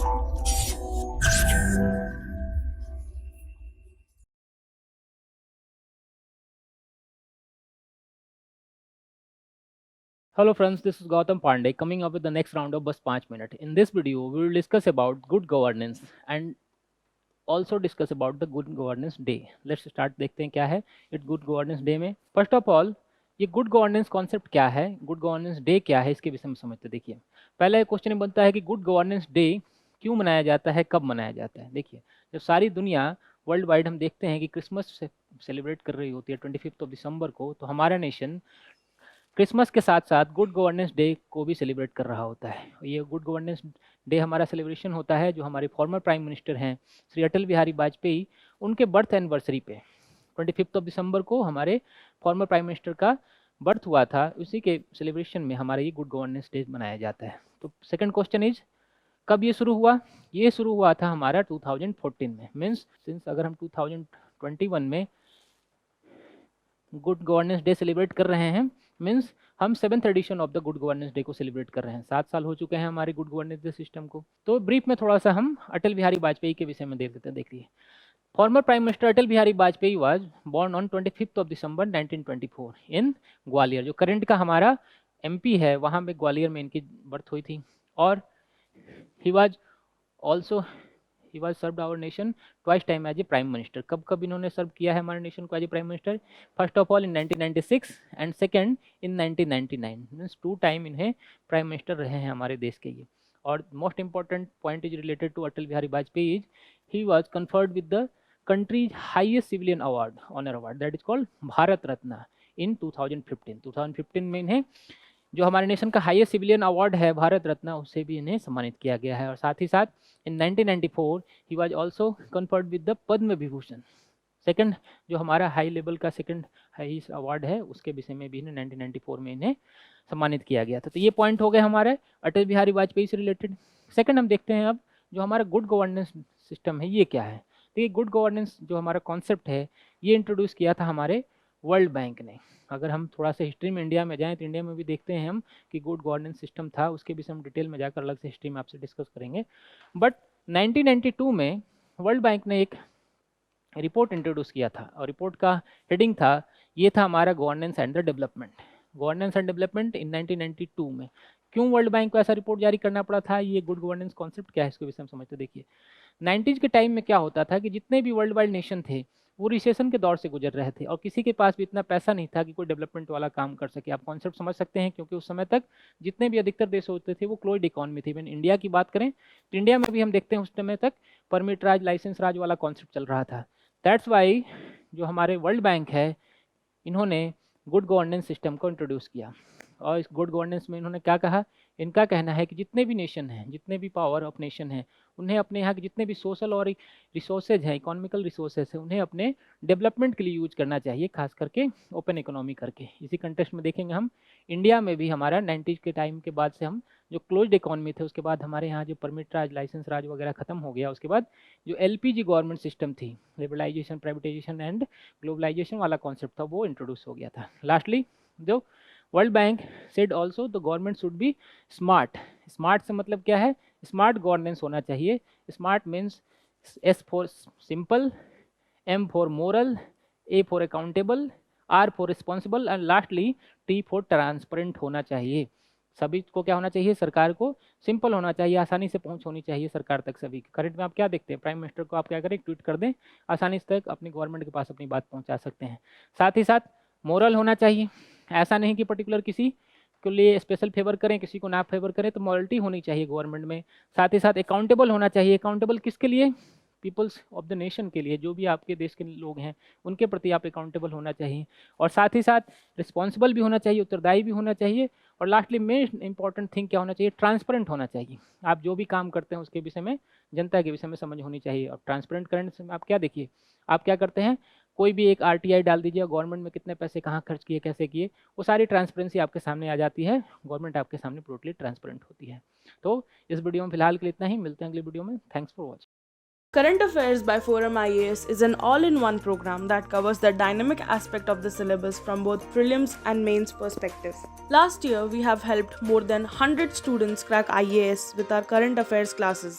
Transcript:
Hello friends, this is Gautam Pandey coming up with the next round of Bus 5 Minute. In this video, we will discuss about good governance and also discuss about the Good Governance Day. Let's start देखते हैं क्या है it good governance day में. First of all ये good governance concept क्या है, good governance day क्या है, इसके विषय में समझते. देखिए पहला क्वेश्चन बनता है कि गुड गवर्नेंस डे क्यों मनाया जाता है, कब मनाया जाता है. देखिए जब सारी दुनिया वर्ल्ड वाइड हम देखते हैं कि क्रिसमस सेलिब्रेट कर रही होती है 25 ऑफ दिसंबर को, तो हमारा नेशन क्रिसमस के साथ साथ गुड गवर्नेंस डे को भी सेलिब्रेट कर रहा होता है. ये गुड गवर्नेंस डे हमारा सेलिब्रेशन होता है जो हमारे फॉर्मर प्राइम मिनिस्टर हैं श्री अटल बिहारी वाजपेयी, उनके बर्थ एनिवर्सरी पे 25 ऑफ दिसंबर को हमारे फॉर्मर प्राइम मिनिस्टर का बर्थ हुआ था. उसी के सेलिब्रेशन में हमारा ये गुड गवर्नेंस डे मनाया जाता है. तो सेकंड क्वेश्चन इज कब ये शुरू हुआ. ये शुरू हुआ था हमारा 2014 में. मीन्स सिंस अगर हम 2021 में गुड गवर्नेंस डे सेलिब्रेट कर रहे हैं, मीन्स हम 7th edition of the good governance day को सेलिब्रेट कर रहे हैं. 7 साल हो चुके हैं हमारे गुड गवर्नेंस डे सिस्टम को. तो ब्रीफ में थोड़ा सा हम अटल बिहारी वाजपेयी के विषय में देख लेते हैं. देखिए former prime minister Atal Bihari Vajpayee was born on 25 of December 1924 in Gwalior. जो करंट का हमारा MP है वहाँ पे ग्वालियर में इनकी बर्थ हुई थी. और he was served our nation twice time as a prime minister. कब कब इन्होंने सर्व किया है हमारे नेशन को as a prime minister. First of all in 1996 and second in 1999. Means 2 time इन्हें प्राइम मिनिस्टर रहे हैं हमारे देश के ये. और most important point is related to Atal Bihari Vajpayee is he was conferred with the country's highest civilian award, honour award, that is called Bharat Ratna in 2015 में इन्हें जो हमारे नेशन का हाईएस्ट सिविलियन अवार्ड है भारत रत्न, उससे भी इन्हें सम्मानित किया गया है. और साथ ही साथ इन 1994 he was also conferred with the Padma Vibhushan. Second जो हमारा हाई लेवल का सेकंड हाईएस्ट अवार्ड है उसके विषय में भी इन्हें 1994 में इन्हें सम्मानित किया गया था. तो ये पॉइंट हो गए हमारे अटल बिहारी वाजपेयी से रिलेटेड. सेकंड हम देखते हैं अब जो हमारा गुड गवर्नेंस सिस्टम है ये क्या है. तो ये गुड गवर्नेंस जो हमारा कॉन्सेप्ट है ये इंट्रोड्यूस किया था हमारे वर्ल्ड बैंक ने. अगर हम थोड़ा सा हिस्ट्री में इंडिया में जाएं तो इंडिया में भी देखते हैं हम कि गुड गवर्नेंस सिस्टम था. उसके विषय हम डिटेल में जाकर अलग से हिस्ट्री में आपसे डिस्कस करेंगे. बट 1992 में वर्ल्ड बैंक ने एक रिपोर्ट इंट्रोड्यूस किया था और रिपोर्ट का हेडिंग था, ये था हमारा governance and the development. Governance and development in 1992 में. क्यों वर्ल्ड बैंक को ऐसा रिपोर्ट जारी करना पड़ा था, ये गुड गवर्नेंस कॉन्सेप्ट क्या है इसके विषय में समझते. देखिए 90s के टाइम में क्या होता था कि जितने भी वर्ल्ड वाइड नेशन थे वो रिसेशन के दौर से गुजर रहे थे और किसी के पास भी इतना पैसा नहीं था कि कोई डेवलपमेंट वाला काम कर सके. आप कॉन्सेप्ट समझ सकते हैं क्योंकि उस समय तक जितने भी अधिकतर देश होते थे वो क्लोज्ड इकोनॉमी थी. इवन इंडिया की बात करें तो इंडिया में भी हम देखते हैं उस समय तक परमिट राज, लाइसेंस राज वाला कॉन्सेप्ट चल रहा था. दैट्स वाई जो हमारे वर्ल्ड बैंक है इन्होंने गुड गवर्नेंस सिस्टम को इंट्रोड्यूस किया. और इस गुड गवर्नेंस में इन्होंने क्या कहा, इनका कहना है कि जितने भी नेशन हैं, जितने भी पावर ऑफ नेशन हैं, उन्हें अपने यहाँ के जितने भी सोशल और रिसोर्सेज हैं, इकोनॉमिकल रिसोर्सेज हैं, उन्हें अपने डेवलपमेंट के लिए यूज करना चाहिए, खास करके ओपन इकोनॉमी करके. इसी कंटेक्स्ट में देखेंगे हम इंडिया में भी हमारा 90s के टाइम के बाद से हम जो क्लोज्ड इकोनॉमी थे उसके बाद हमारे यहाँ जो परमिट राज, लाइसेंस राज वगैरह खत्म हो गया. उसके बाद जो LPG गवर्नमेंट सिस्टम थी, लिबरलाइजेशन, प्राइवेटाइजेशन एंड ग्लोबलाइजेशन वाला कॉन्सेप्ट था, वो इंट्रोड्यूस हो गया था. लास्टली जो world bank said also the government should be smart. Smart से मतलब क्या है, स्मार्ट गवर्नेंस होना चाहिए. Smart means S for simple, M for moral, A for accountable, R for responsible and lastly T for transparent होना चाहिए. सभी को क्या होना चाहिए, सरकार को सिंपल होना चाहिए, आसानी से पहुंच होनी चाहिए सरकार तक सभी. करंट में आप क्या देखते हैं, प्राइम मिनिस्टर को आप क्या करें, ट्वीट कर दें, आसानी से तक अपनी गवर्नमेंट के पास अपनी बात पहुंचा सकते हैं. साथ ही साथ मोरल होना चाहिए. ऐसा नहीं कि पर्टिकुलर किसी के लिए स्पेशल फेवर करें, किसी को ना फेवर करें, तो मॉरलिटी होनी चाहिए गवर्नमेंट में. साथ ही साथ अकाउंटेबल होना चाहिए. अकाउंटेबल किसके लिए, पीपल्स ऑफ द नेशन के लिए, जो भी आपके देश के लोग हैं उनके प्रति आप अकाउंटेबल होना चाहिए. और साथ ही साथ रिस्पॉन्सिबल भी होना चाहिए, उत्तरदायी भी होना चाहिए. और लास्टली मेन इंपॉर्टेंट थिंग क्या होना चाहिए, ट्रांसपेरेंट होना चाहिए. आप जो भी काम करते हैं उसके विषय में, जनता के विषय में समझ होनी चाहिए. और ट्रांसपेरेंट करंट में आप क्या देखिए, आप क्या करते हैं, कोई भी एक RTI डाल दीजिए, गवर्नमेंट में कितने पैसे कहाँ खर्च किए, कैसे किए, वो सारी ट्रांसपेरेंसी आपके सामने आ जाती है. गवर्नमेंट आपके सामने टोटली ट्रांसपेरेंट होती है. तो इस वीडियो में फिलहाल के लिए इतना ही, मिलते हैं अगली वीडियो में. Thanks for watching. Current Affairs by Forum IAS is an all-in-one program that covers the dynamic aspect of the syllabus from both prelims and mains perspective. Last year, we have helped more than 100 students crack IAS with our current affairs classes.